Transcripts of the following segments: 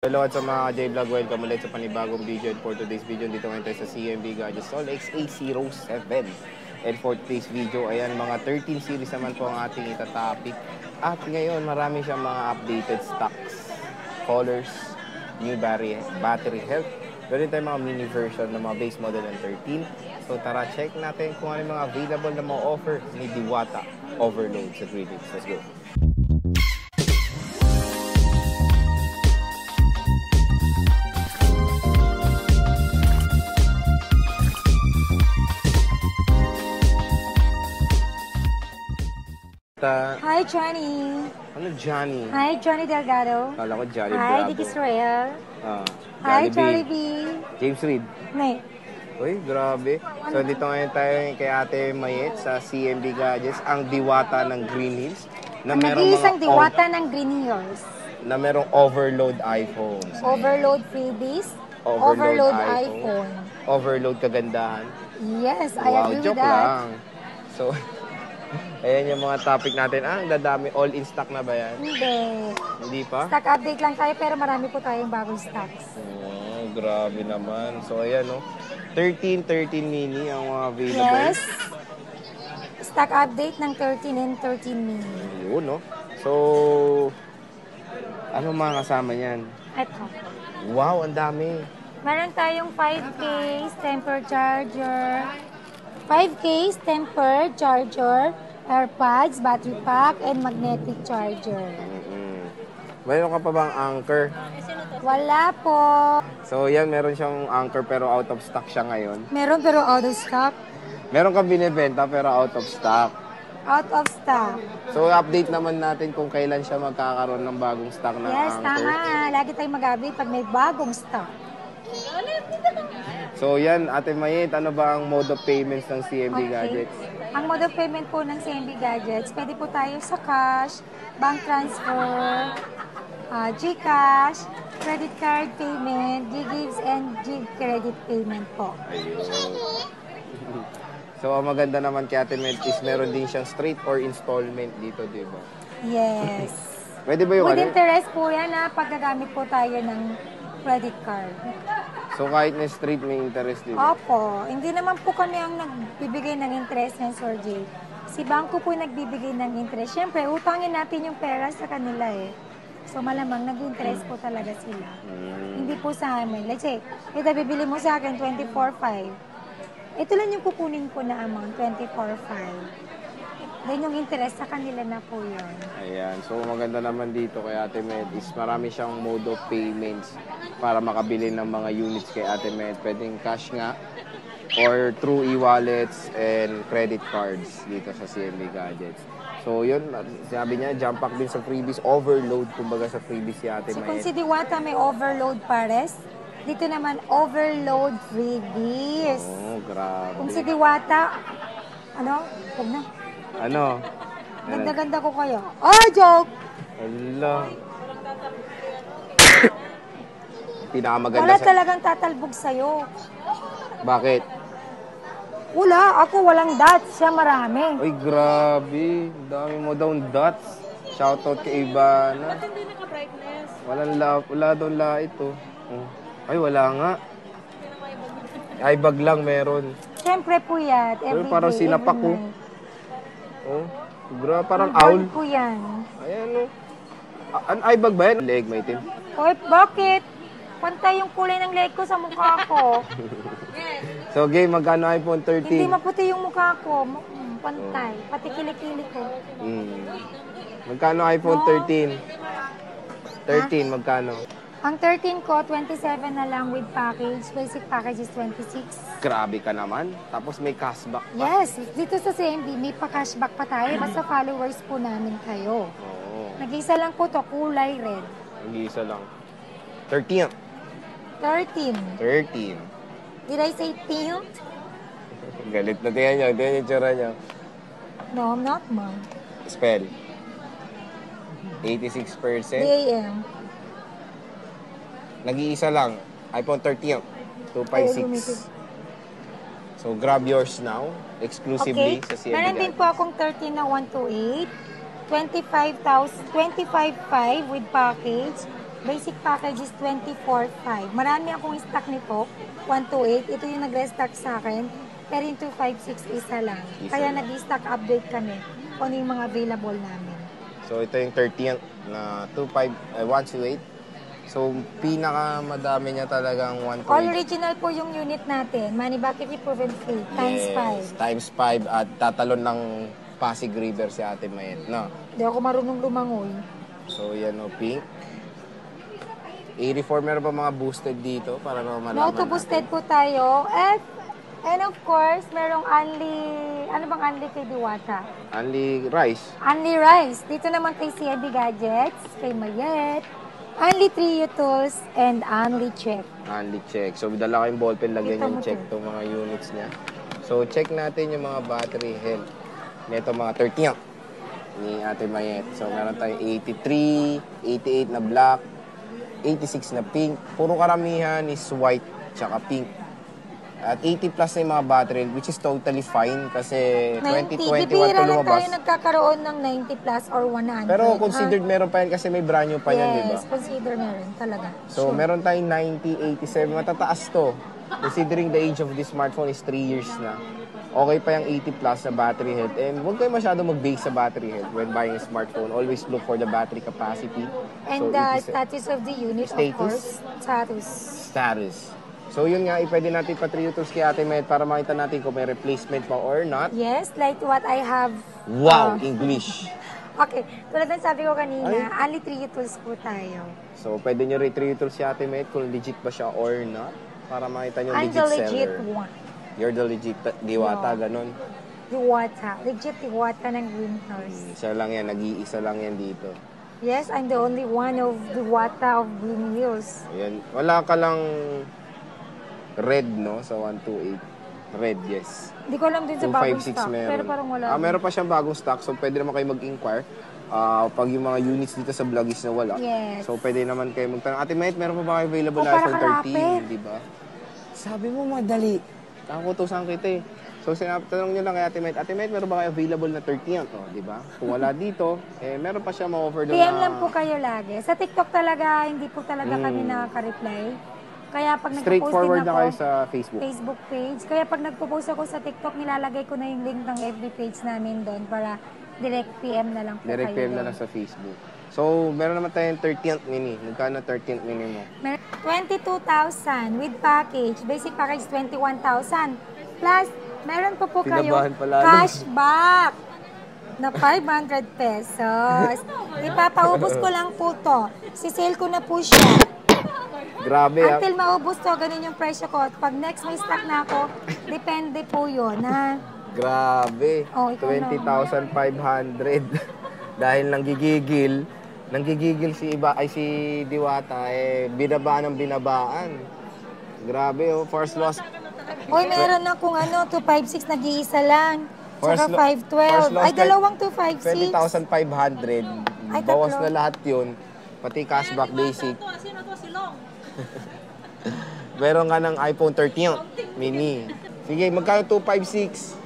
Hello at sa mga J-Vlog, welcome ulit sa panibagong video. And for today's video, dito ngayon tayo sa CMB Gadgets Sol XA07. And for today's video, ayan, mga 13 series naman po ang ating itatopic. At ngayon, marami siyang mga updated stocks, colors, new battery health. Meron tayong mga mini version ng mga base model ng 13. So tara, check natin kung ano yung mga available na mga offer ni Diwata Overload sa Greenleaf. Let's go! Hi, Johnny. Ano, Johnny? Hi, Johnny Delgado. Kala ko Johnny Hi, Bravo. Dick Israel. Hi, Jollibee. Jollibee. James Reid. Nay. Uy, grabe. So, dito ngayon tayo kay Ate Mayet sa CMB Gadgets, ang diwata ng Green Hills. Na Nag-iisang diwata ng Green Hills. Na merong overload iPhones. Overload freebies. Overload iPhone. Overload kagandahan. Yes, I agree with joke that. lang. So, ayan yung mga topic natin. Ang dadami. All in stock na ba yan? Hindi. Hindi pa? Stock update lang tayo pero marami po tayong bagong stocks. Oh, grabe naman. So, ayan, no. 13 mini ang mga available. Yes. Stock update ng 13 and 13 mini. Yun, no. So, ano mga kasama niyan? Ito. Wow, ang dami. Meron tayong 5case temper charger. 5case temper charger, AirPods, battery pack, and magnetic charger. Mayroon ka pa bang anchor? Wala po. So, yan, meron siyang anchor pero out of stock siya ngayon. Meron pero out of stock. Meron ka binibenta pero out of stock. Out of stock. So, update naman natin kung kailan siya magkakaroon ng bagong stock ng Yes, anchor. tama. Lagi tayong mag-update pag may bagong stock. So, yan, Ate Mayet, ano ba ang mode of payments ng CMB Gadgets? Ang mode of payment po ng CMB Gadgets, pwede po tayo sa cash, bank transfer, GCash, credit card payment, G-Gives, and G-Credit payment po. Ayun. So, ang maganda naman kay Ate Mayet is meron din siyang straight or installment dito, di ba? Yes. Pwede ba yung With interest po yan paggagamit po tayo ng credit card. So, kahit na straight may interest din? Opo. Hindi naman po kami ang nagbibigay ng interest ng Sir Jay. Si bangko po nagbibigay ng interest. Siyempre, utangin natin yung pera sa kanila eh. So, malamang nag-interest po talaga sila. Hindi po sa amin. Let's say, ito bibili mo sa akin 24.5. Ito lang yung kukunin ko na amount, 24.5. Then yung interest sa kanila na po yun. Ayan. So, maganda naman dito kay Ate Med is marami siyang mode of payments para makabili ng mga units kay Ate Med. Pwedeng cash nga or through e-wallets and credit cards dito sa CMB Gadgets. So, yun. Sabi niya, jump pack din sa freebies. Overload, kumbaga sa freebies si Ate Med. Kung si Diwata may overload pares, dito naman overload freebies. Oh, grabe. Kung si Diwata, ano? Huwag na. Ano? Ganda-ganda ko kayo. Oh, joke! Hello. Pinakamaganda Wala talagang tatalbog sa'yo. Bakit? Wala. Ako walang dots. Siya marami. Ay, grabe. Dami mo daw dots. Shoutout kay Ivana. Ba't hindi naka-brightness? Wala doon ito. Oh. Ay, wala nga. Ay, bag lang meron. Siyempre po yan. Every parang day, sinapak every ko. night. Oh, grabe, parang Gold owl. po yan. Ayan, oh. Ay, bag ba yan? Leg, may itim. Oy, bakit? Pantay yung kulay ng leg ko sa mukha ko. So, game, magkano iPhone 13? Hindi maputi yung mukha ko. Pantay. Pati kilikili ko. Magkano iPhone 13? 13, magkano? Ang 13 ko, 27 na lang with package. Basic package is 26. Grabe ka naman. Tapos may cashback pa. Yes, dito sa CMB, may pa-cashback pa tayo. Basta followers po namin kayo. Oo. Nag-isa lang po to, kulay red. Nag-iisa lang. 13. 13. 13. Did I say pink? Galit na tingnan niyo. Tingnan niyo yung tsura niyo. No, I'm not, mom. Spell. 86%. DAM. Nag-iisa lang. iPhone 13. 256. So, grab yours now. Exclusively sa CMB Meron din Gadgets. po akong 13 na 128. 25,500 with package. Basic package is 24.5. Marami akong stock nito, 128. Ito yung nag-restock sa akin. Pero yung 256 isa lang. Kaya nag-stock update kami kung ano yung mga available namin. So, ito yung 30th na 128. So, pinakamadami niya talagang 128. All original po yung unit natin. Manufacturing proven free. Times 5. Times 5 at tatalon ng Pasig River si Ate Mayet, no? Hindi ako marunong lumangoy. So, yan o, pink. 84, meron pa mga boosted dito para malaman No to boosted po tayo. And of course, merong ano bang only kay Diwata? Only rice. Only rice. Dito naman kay CIB Gadgets, kay Mayet, only 3 tools, and only check. Only check. So, dala kayong ballpen, lagyan Kita yung mo check to. itong mga units niya. So, check natin yung mga battery health. Nito mga 30 ni Ate Mayet. So, meron tayong 83, 88 na black, 86 na pink. Puro karamihan is white tsaka pink. At 80 plus na yung mga battery, which is totally fine kasi 2021 Bibira to lang tayo lumabas. nagkakaroon ng 90 plus or 100. Pero considered meron pa yan kasi may brand new pa yan, di ba? Yes, consider meron talaga. So, Sure. meron tayong 90, 87, matataas to. Considering the age of this smartphone is 3 years na. Okay pa yung 80 plus na battery health. And huwag kayo masyado mag-base sa battery health when buying a smartphone. Always look for the battery capacity. And So, the 87 status of the unit, Status? of course. Status. status. So, yun nga, pwede natin pa-3 tools kay Ate Mayet para makita natin kung may replacement pa or not. Yes, like what I have. Wow! English! Okay, tulad ng sabi ko kanina, Ay. only 3 tools po tayo. So, pwede nyo retrieve tools si Ate Mayet kung legit ba siya or not. Para makita nyo I'm legit the legit seller. one. You're the legit diwata, ganun. Diwata. Legit Diwata ng Green Hills. Isa lang yan, nag-iisa lang yan dito. Yes, I'm the only one of Diwata of Green Hills. Ayan. Wala ka lang red, no? Sa 128. Red, yes. Hindi ko alam din sa bagong 256 stock, meron. pero parang wala. Meron pa siyang bagong stock, so pwede naman kayo mag-inquire. Pag yung mga units dito sa vlog is na wala. Yes. So pwede naman kayo magtanong, Ate Mayet, meron pa ba kayo available Oh, na para iPhone kalapit. 13? Di ba? Sabi mo, madali. Nakakutusan kita eh. So, tanong nyo lang kay Ate Mayet, Ate Mayet, meron ba kayo available na 13? Oh, di ba? Kung wala dito, meron pa siya ma-offer doon PM na... lang po kayo lagi. Sa TikTok talaga, hindi po talaga kami nakaka-reply. Kaya pag nagpo-post din Straightforward na ako, kayo sa Facebook. Facebook page. Kaya pag nagpo-post ako sa TikTok, nilalagay ko na yung link ng FB page namin doon para direct PM na lang po Direct kayo PM na doon. lang sa Facebook. So, meron naman tayong 13th mini. Magkano 13th mini mo? 22,000 with package. Basic package 21,000. Plus, meron po po kayo Pinabahan pala, no? cashback na 500 pesos. Ipapaubos ko lang po to. Sisale ko na po siya. Grabe ah. Until maubos to, ganun yung presyo ko. Pag next may stock na ako, depende po yun, ha? Grabe. Oh, ikaw na. 20,500. Dahil nanggigigil si Diwata, binabaan ng binabaan. Grabe oh, first loss. Uy, meron akong 256 nag-iisa lang. First Tsaka first 512. loss Ay, dalawang 256. 20,500. Ay, Bawas tatlo. na lahat yun. Pati cashback basic. Sino to? Si Long. Meron nga ng iPhone 13 mini. Sige, magkano 256?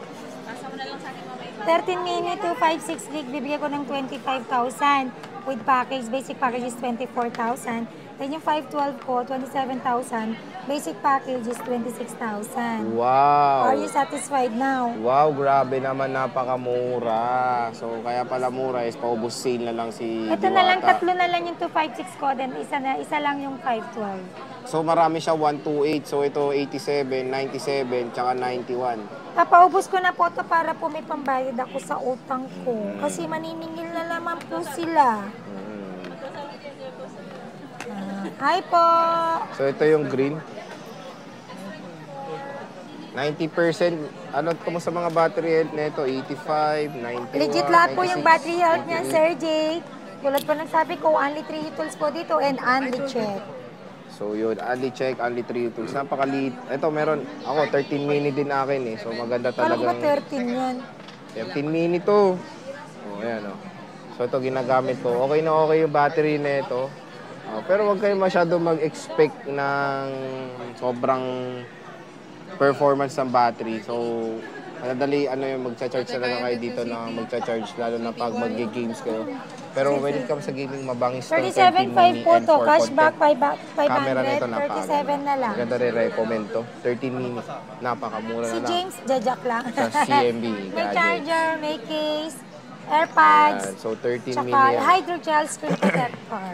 Pasa mo na lang sa akin mamaya. 13 mini 256 gig, bibigyan ko ng 25,000. With package, basic package is 24,000. Then yung 512 ko, 27,000. Basic package is 26,000. Wow! Are you satisfied now? Wow, grabe naman, napakamura. So, kaya pala mura is paubos sale na lang si Ito na lang, Diwata. tatlo na lang yung 256 ko, then isa lang yung 512. So, marami siya 128. So, ito 87, 97, tsaka 91. Papaubos ko na po ito para po may pambayad ako sa utang ko. Kasi maniningil na naman po sila. Hi po! So, ito yung green. 90%. Ano mo sa mga battery health nito? 85, 91, Legit lahat po yung 96, battery health niya, 98. Sir Jake. Tulad po ng sabi ko, only 3 tools po dito and only check. So yun, only check, only 3 tools. Napakaliit. Ito meron, ako 13 mini din akin eh. So maganda Kala ko ba talagang 13 yan? 13 mini to. Oh, ayan oh. So ito ginagamit ko. Okay na okay yung battery na ito. Pero huwag kayo masyado mag-expect ng sobrang performance ng battery. So Madali, yung magcha-charge talaga kayo dito na magcha-charge, lalo na pag mag-games kayo. Pero when it comes sa gaming, mabangis to 37.5 po to, cashback 500, Camera nito, 37 na lang. Maganda rin recommend to. 13 mini, napakamura Si na lang. James, jajak lang. Sa CMB May gadgets. charger, may case, AirPods, Ayan, so 13 mini tsaka yan. hydrogel screen protector.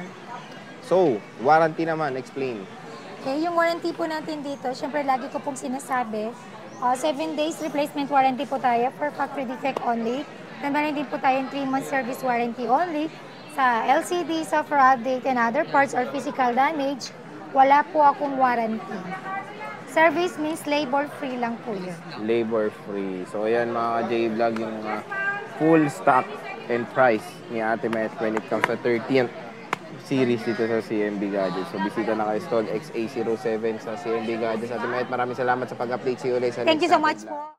So, warranty naman, explain. Okay, yung warranty po natin dito, syempre lagi ko pong sinasabi, 7 days replacement warranty po tayo for factory defect only. Then meron din po tayong 3 months service warranty only. Sa LCD, software update, and other parts or physical damage, wala po akong warranty. Service means labor-free lang po yun. Labor free. So, ayan mga J-Vlog, yung full stock and price ni Ate Met when it comes sa 13th series dito sa CMB Gadgets. So, bisita na kayo stall XA07 sa CMB Gadgets. Ate Met, maraming salamat sa pag-update. See you ulit sa Thank you next so much natin vlog. po.